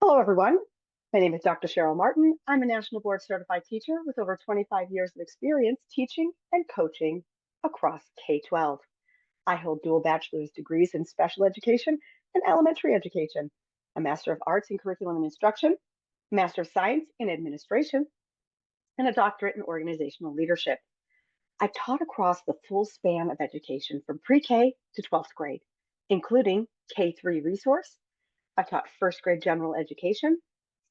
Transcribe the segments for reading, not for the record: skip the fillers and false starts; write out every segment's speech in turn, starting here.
Hello, everyone. My name is Dr. Cheryl Martin. I'm a National Board Certified teacher with over 25 years of experience teaching and coaching across K-12. I hold dual bachelor's degrees in special education and elementary education, a Master of Arts in Curriculum and Instruction, Master of Science in Administration, and a doctorate in organizational leadership. I've taught across the full span of education from pre-K to 12th grade, including K-3 resource. I've taught first grade general education,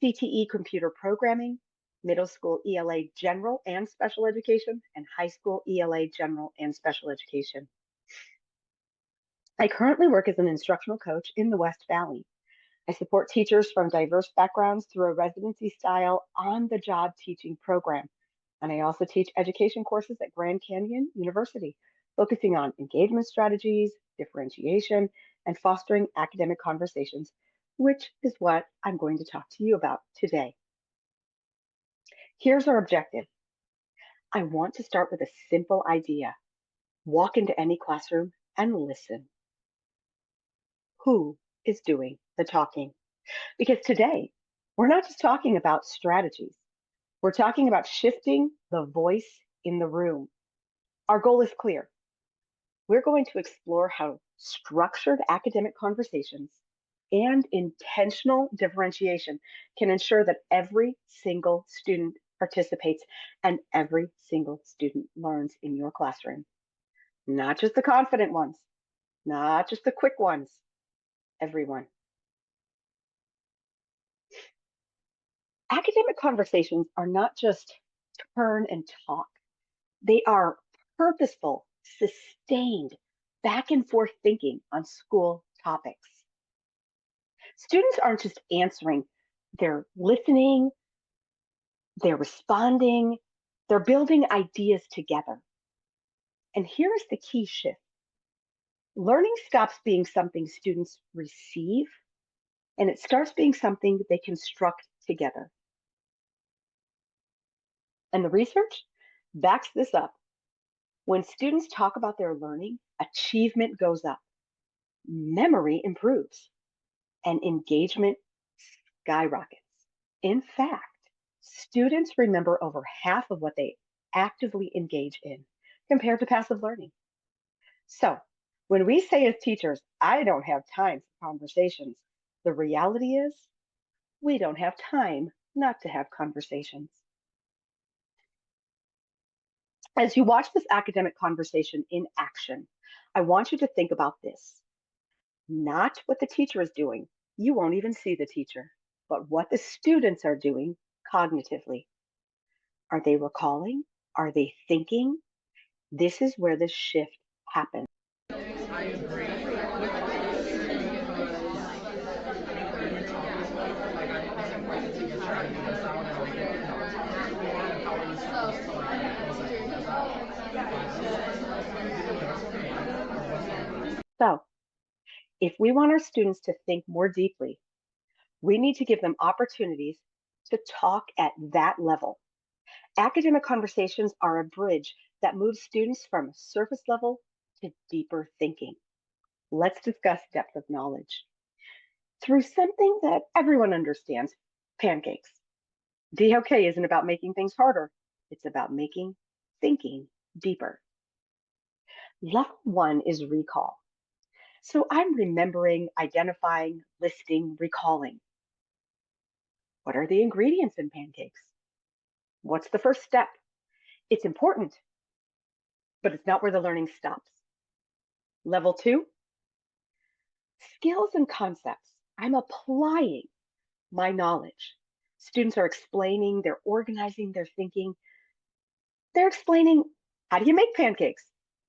CTE computer programming, middle school ELA general and special education, and high school ELA general and special education. I currently work as an instructional coach in the West Valley. I support teachers from diverse backgrounds through a residency style on-the-job teaching program. And I also teach education courses at Grand Canyon University, focusing on engagement strategies, differentiation, and fostering academic conversations, which is what I'm going to talk to you about today. Here's our objective. I want to start with a simple idea. Walk into any classroom and listen. Who is doing the talking? Because today, we're not just talking about strategies. We're talking about shifting the voice in the room. Our goal is clear. We're going to explore how structured academic conversations and intentional differentiation can ensure that every single student participates and every single student learns in your classroom. Not just the confident ones, not just the quick ones, everyone. Academic conversations are not just turn and talk. They are purposeful, sustained, back and forth thinking on school topics. Students aren't just answering, they're listening, they're responding, they're building ideas together. And here's the key shift. Learning stops being something students receive, and it starts being something that they construct together. And the research backs this up. When students talk about their learning, achievement goes up, memory improves, and engagement skyrockets. In fact, students remember over half of what they actively engage in compared to passive learning. So, when we say as teachers, I don't have time for conversations, the reality is we don't have time not to have conversations. As you watch this academic conversation in action, I want you to think about this. Not what the teacher is doing. You won't even see the teacher, but what the students are doing cognitively. Are they recalling? Are they thinking? This is where the shift happens. I agree with like I think like the teacher trying to this out and like how are you supposed to like close ideas out? So, if we want our students to think more deeply, we need to give them opportunities to talk at that level. Academic conversations are a bridge that moves students from surface level to deeper thinking. Let's discuss depth of knowledge through something that everyone understands, pancakes. DOK isn't about making things harder. It's about making thinking deeper. Level one is recall. So I'm remembering, identifying, listing, recalling. What are the ingredients in pancakes? What's the first step? It's important, but it's not where the learning stops. Level two, skills and concepts. I'm applying my knowledge. Students are explaining, they're organizing, they're thinking. They're explaining, how do you make pancakes?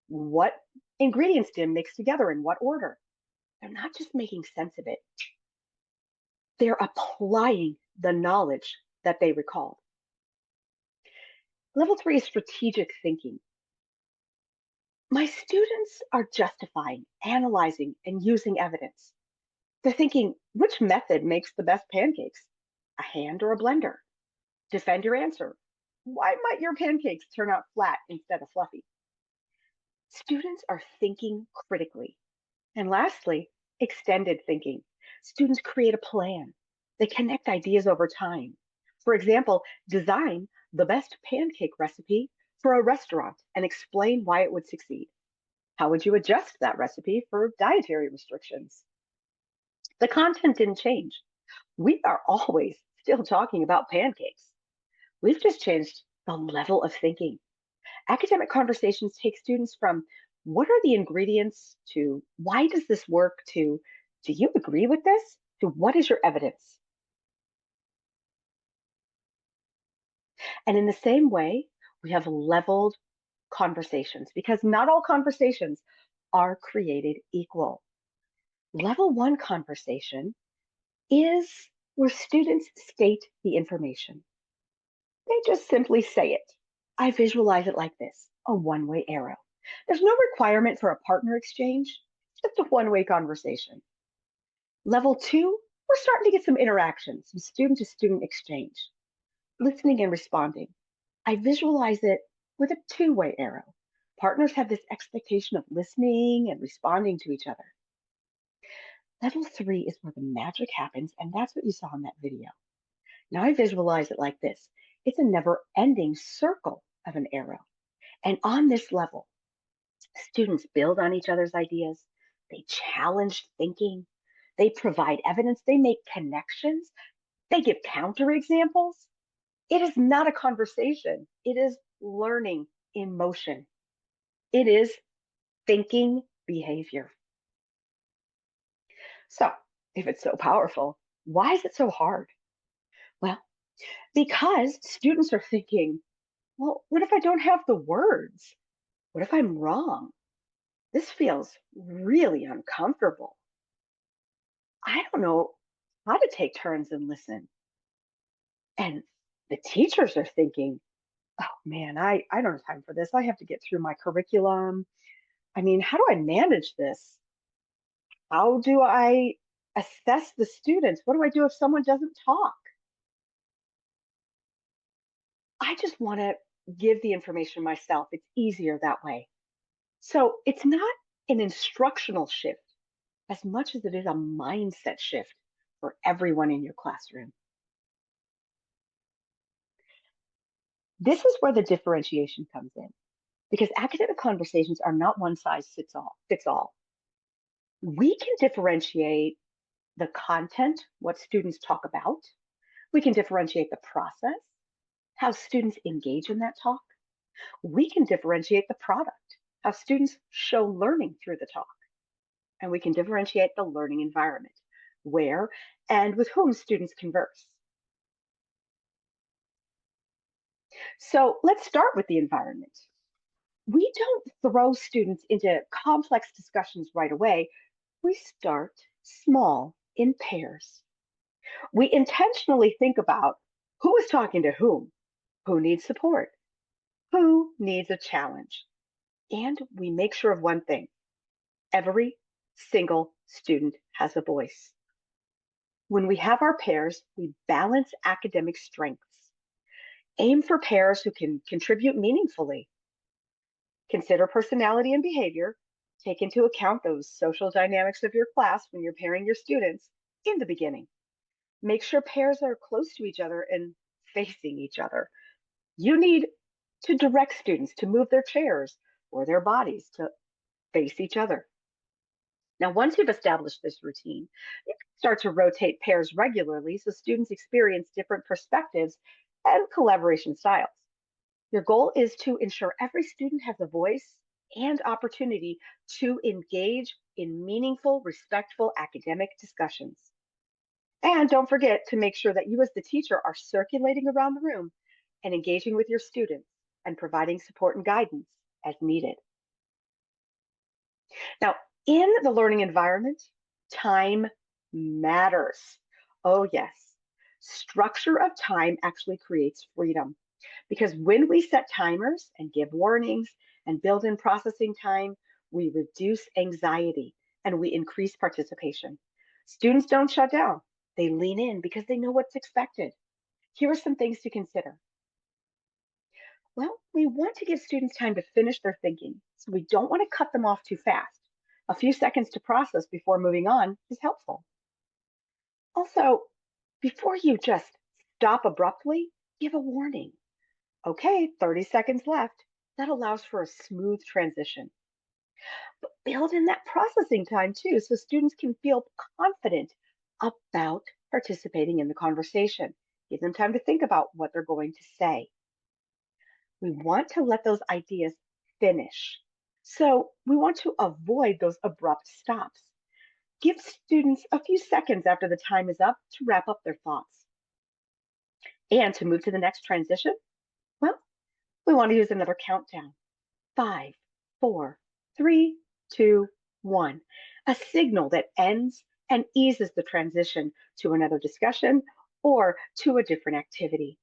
What ingredients do you mix together in what order? They're not just making sense of it. They're applying the knowledge that they recalled. Level three is strategic thinking. My students are justifying, analyzing, and using evidence. They're thinking, which method makes the best pancakes? A hand or a blender? Defend your answer. Why might your pancakes turn out flat instead of fluffy? Students are thinking critically. And lastly, extended thinking. Students create a plan. They connect ideas over time. For example, design the best pancake recipe for a restaurant and explain why it would succeed. How would you adjust that recipe for dietary restrictions? The content didn't change. We are always still talking about pancakes. We've just changed the level of thinking. Academic conversations take students from what are the ingredients to why does this work to do you agree with this to what is your evidence? And in the same way, we have leveled conversations because not all conversations are created equal. Level one conversation is where students state the information. They just simply say it. I visualize it like this, a one-way arrow. There's no requirement for a partner exchange, just a one-way conversation. Level two, we're starting to get some interaction, some student to student exchange, listening and responding. I visualize it with a two-way arrow. Partners have this expectation of listening and responding to each other. Level three is where the magic happens, and that's what you saw in that video. Now I visualize it like this. It's a never-ending circle of an arrow. And on this level, students build on each other's ideas. They challenge thinking. They provide evidence. They make connections. They give counterexamples. It is not a conversation. It is learning in motion. It is thinking behavior. So, if it's so powerful, why is it so hard? Well, because students are thinking, well, what if I don't have the words? What if I'm wrong? This feels really uncomfortable. I don't know how to take turns and listen. And the teachers are thinking, oh man, I don't have time for this. I have to get through my curriculum. I mean, how do I manage this? How do I assess the students? What do I do if someone doesn't talk? I just want to give the information myself. It's easier that way. So it's not an instructional shift as much as it is a mindset shift for everyone in your classroom. This is where the differentiation comes in because academic conversations are not one size fits all. We can differentiate the content, what students talk about. We can differentiate the process, how students engage in that talk. We can differentiate the product, how students show learning through the talk. And we can differentiate the learning environment, where and with whom students converse. So let's start with the environment. We don't throw students into complex discussions right away. We start small in pairs. We intentionally think about who is talking to who needs support, who needs a challenge. And we make sure of one thing every single student has a voice. When we have our pairs, we balance academic strengths. Aim for pairs who can contribute meaningfully. Consider personality and behavior. Take into account those social dynamics of your class when you're pairing your students in the beginning. Make sure pairs are close to each other and facing each other. You need to direct students to move their chairs or their bodies to face each other. Now, once you've established this routine, you can start to rotate pairs regularly so students experience different perspectives and collaboration styles. Your goal is to ensure every student has a voice and opportunity to engage in meaningful, respectful academic discussions. And don't forget to make sure that you, as the teacher, are circulating around the room and engaging with your students and providing support and guidance as needed. Now, in the learning environment, time matters. Oh, yes. Structure of time actually creates freedom because when we set timers and give warnings and build in processing time, we reduce anxiety and we increase participation. Students don't shut down, they lean in because they know what's expected. Here are some things to consider. Well, we want to give students time to finish their thinking, so we don't want to cut them off too fast. A few seconds to process before moving on is helpful. Also, Before you just stop abruptly, give a warning. Okay, 30 seconds left. That allows for a smooth transition. But build in that processing time too, so students can feel confident about participating in the conversation. Give them time to think about what they're going to say. We want to let those ideas finish. So we want to avoid those abrupt stops. Give students a few seconds after the time is up to wrap up their thoughts. And to move to the next transition, well, we want to use another countdown. 5, 4, 3, 2, 1. A signal that ends and eases the transition to another discussion or to a different activity.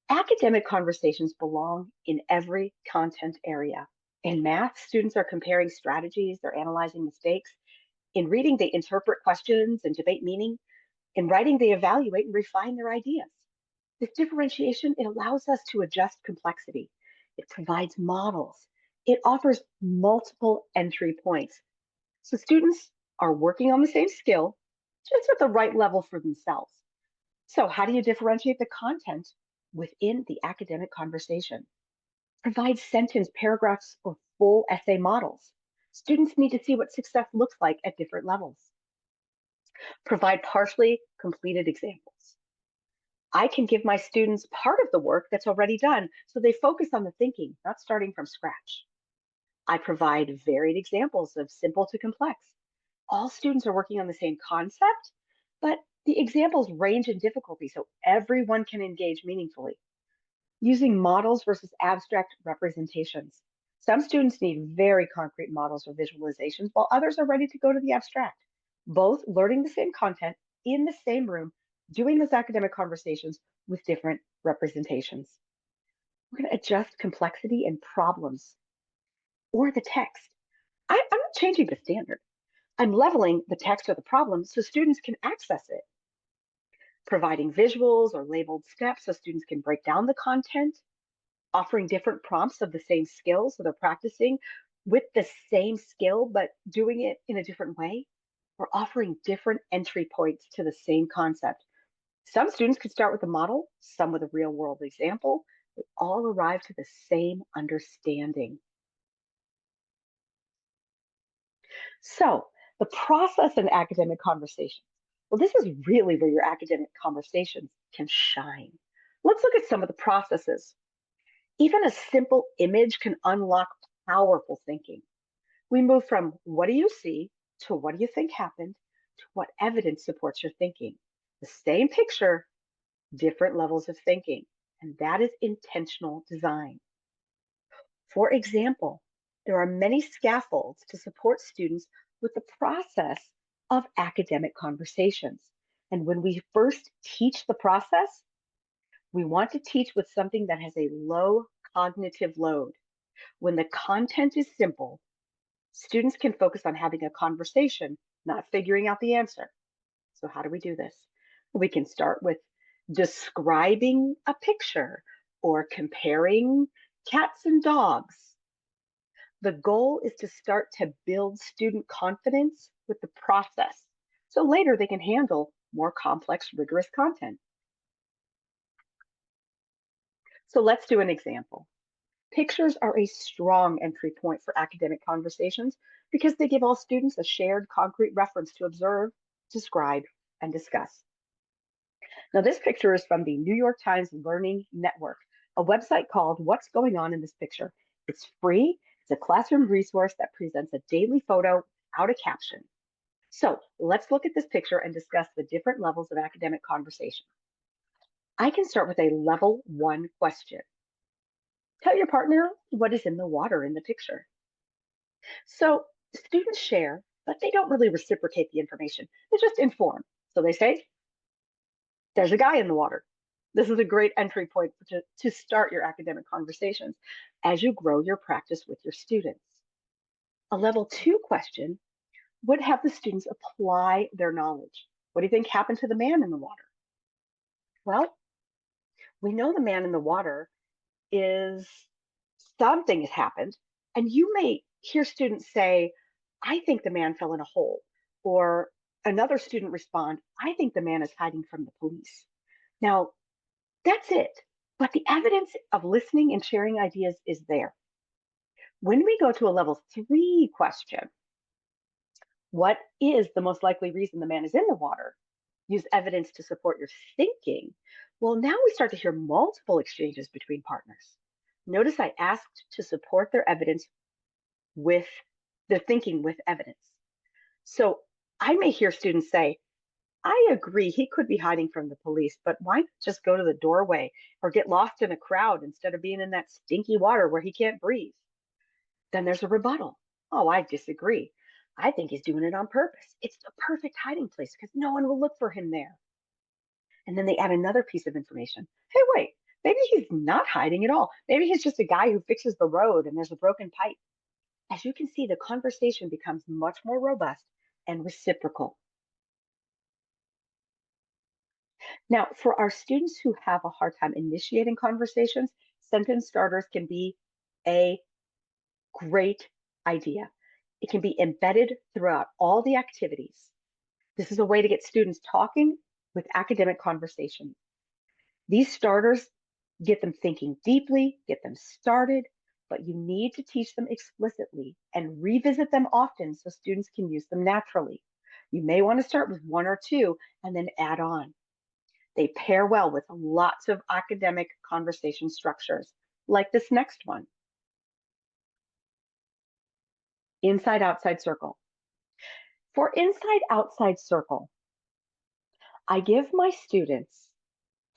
Academic conversations belong in every content area. In math, students are comparing strategies, they're analyzing mistakes. In reading, they interpret questions and debate meaning. In writing, they evaluate and refine their ideas. This differentiation, it allows us to adjust complexity. It provides models. It offers multiple entry points. So students are working on the same skill, just at the right level for themselves. So how do you differentiate the content within the academic conversation? Provide sentence, paragraphs, or full essay models. Students need to see what success looks like at different levels. Provide partially completed examples. I can give my students part of the work that's already done so they focus on the thinking, not starting from scratch. I provide varied examples of simple to complex. All students are working on the same concept, but the examples range in difficulty so everyone can engage meaningfully. Using models versus abstract representations. Some students need very concrete models or visualizations, while others are ready to go to the abstract. Both learning the same content in the same room, doing those academic conversations with different representations. We're going to adjust complexity and problems or the text. I'm not changing the standard. I'm leveling the text or the problem so students can access it, providing visuals or labeled steps so students can break down the content, offering different prompts of the same skill so they're practicing with the same skill but doing it in a different way. We're offering different entry points to the same concept. Some students could start with a model, some with a real world example. They all arrive to the same understanding. So, the process in academic conversations. Well, this is really where your academic conversations can shine. Let's look at some of the processes. Even a simple image can unlock powerful thinking. We move from what do you see to what do you think happened to what evidence supports your thinking. The same picture, different levels of thinking. And that is intentional design. For example, there are many scaffolds to support students with the process of academic conversations. And when we first teach the process, we want to teach with something that has a low cognitive load. When the content is simple, students can focus on having a conversation, not figuring out the answer. So, how do we do this? We can start with describing a picture or comparing cats and dogs. The goal is to start to build student confidence with the process. So later they can handle more complex, rigorous content. So let's do an example. Pictures are a strong entry point for academic conversations because they give all students a shared concrete reference to observe, describe, and discuss. Now, this picture is from the New York Times Learning Network, a website called What's Going On in This Picture. It's free, it's a classroom resource that presents a daily photo without a caption. So let's look at this picture and discuss the different levels of academic conversation. I can start with a level 1 question. Tell your partner what is in the water in the picture. So students share, but they don't really reciprocate the information. They just inform. So they say, there's a guy in the water. This is a great entry point to start your academic conversations as you grow your practice with your students. A level 2 question would have the students apply their knowledge. What do you think happened to the man in the water? Well, we know the man in the water is something has happened, and you may hear students say, I think the man fell in a hole, Or another student respond, I think the man is hiding from the police. Now, that's it. But the evidence of listening and sharing ideas is there. When we go to a level 3 question, what is the most likely reason the man is in the water? Use evidence to support your thinking. Well, now we start to hear multiple exchanges between partners. Notice I asked to support their evidence with their thinking with evidence. So I may hear students say, I agree he could be hiding from the police, but why not just go to the doorway or get lost in a crowd instead of being in that stinky water where he can't breathe? Then there's a rebuttal. Oh, I disagree. I think he's doing it on purpose. It's the perfect hiding place because no one will look for him there. And then they add another piece of information. Hey, wait, maybe he's not hiding at all. Maybe he's just a guy who fixes the road and there's a broken pipe. As you can see, the conversation becomes much more robust and reciprocal. Now, for our students who have a hard time initiating conversations, sentence starters can be a great idea. It can be embedded throughout all the activities. This is a way to get students talking with academic conversation. These starters get them thinking deeply, get them started, but you need to teach them explicitly and revisit them often so students can use them naturally. You may want to start with 1 or 2 and then add on. They pair well with lots of academic conversation structures, like this next one. Inside outside circle. For inside outside circle, I give my students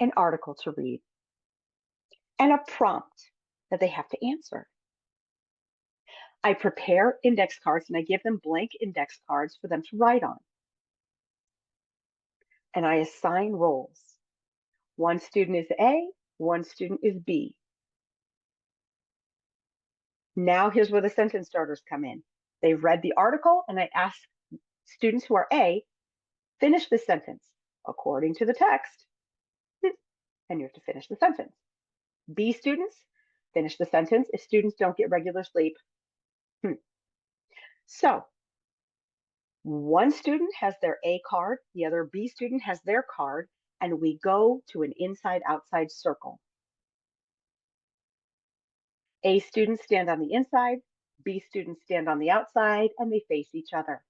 an article to read and a prompt that they have to answer. I prepare index cards and I give them blank index cards for them to write on. And I assign roles. One student is A, one student is B. Now here's where the sentence starters come in. They've read the article and I ask students who are A, finish the sentence according to the text. And you have to finish the sentence. B students, finish the sentence if students don't get regular sleep. So one student has their A card, the other B student has their card, and we go to an inside-outside circle. A students stand on the inside, B students stand on the outside, and they face each other.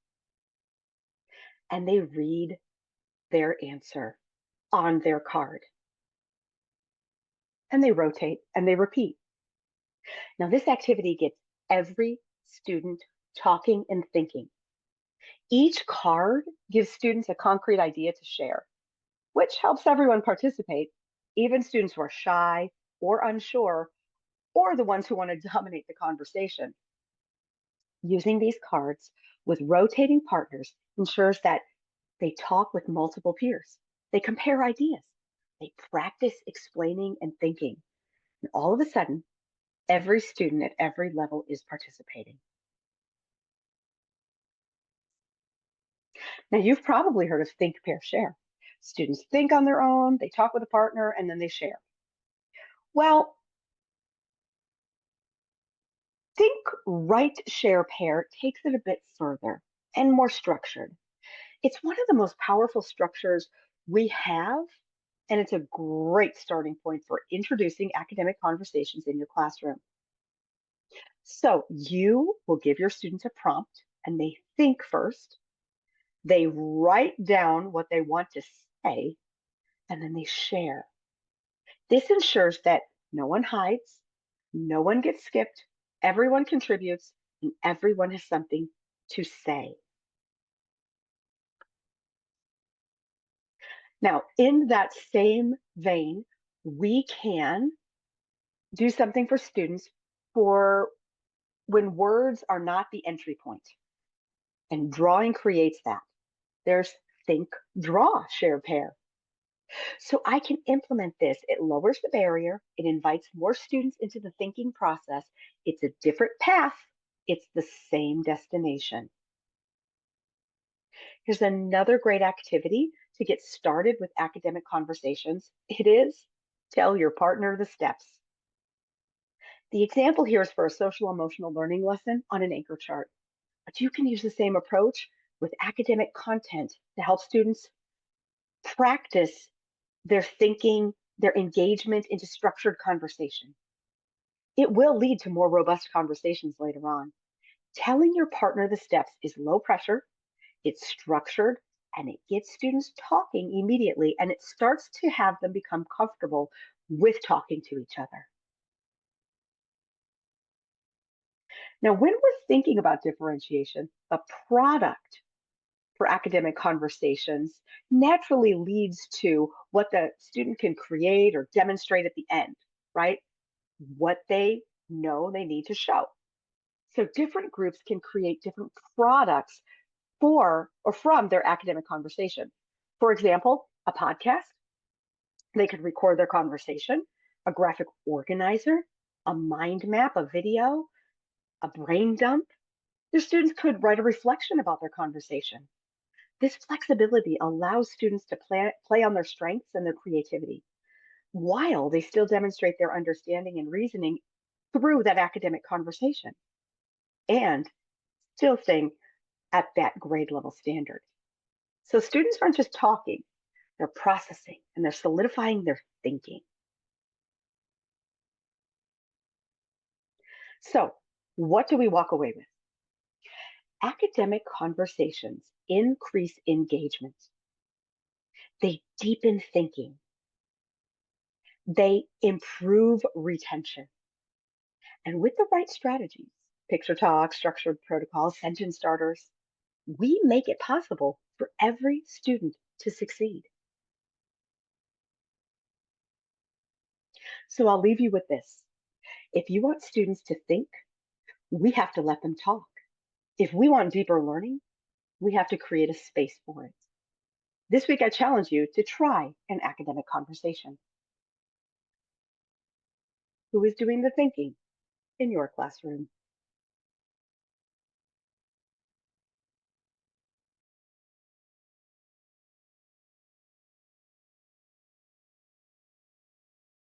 And they read their answer on their card. And they rotate and they repeat. Now, this activity gets every student talking and thinking. Each card gives students a concrete idea to share, which helps everyone participate, even students who are shy or unsure, or the ones who want to dominate the conversation. Using these cards with rotating partners ensures that they talk with multiple peers. They compare ideas. They practice explaining and thinking. And all of a sudden, every student at every level is participating. Now, you've probably heard of think, pair, share. Students think on their own, they talk with a partner, and then they share. Well, think, write, share, pair takes it a bit further and more structured. It's one of the most powerful structures we have, and it's a great starting point for introducing academic conversations in your classroom. So you will give your students a prompt and they think first, they write down what they want to say, and then they share. This ensures that no one hides, no one gets skipped, everyone contributes, and everyone has something to say. Now, in that same vein, we can do something for students for when words are not the entry point, and drawing creates that. There's think, draw, share, pair. So I can implement this. It lowers the barrier. It invites more students into the thinking process. It's a different path. It's the same destination. Here's another great activity to get started with academic conversations. It is tell your partner the steps. The example here is for a social emotional learning lesson on an anchor chart, but you can use the same approach with academic content to help students practice their thinking, their engagement into structured conversation. It will lead to more robust conversations later on. Telling your partner the steps is low pressure, it's structured, and it gets students talking immediately, and it starts to have them become comfortable with talking to each other. Now, when we're thinking about differentiation, the product for academic conversations naturally leads to what the student can create or demonstrate at the end, right? What they know they need to show. So different groups can create different products for or from their academic conversation. For example, a podcast, they could record their conversation, a graphic organizer, a mind map, a video, a brain dump. Their students could write a reflection about their conversation. This flexibility allows students to play on their strengths and their creativity while they still demonstrate their understanding and reasoning through that academic conversation and still staying at that grade level standard. So students aren't just talking, they're processing and they're solidifying their thinking. So, what do we walk away with? Academic conversations increase engagement, they deepen thinking, they improve retention. And with the right strategies, picture talk, structured protocols, sentence starters, we make it possible for every student to succeed. So I'll leave you with this. If you want students to think, we have to let them talk. If we want deeper learning, we have to create a space for it. This week, I challenge you to try an academic conversation. Who is doing the thinking in your classroom?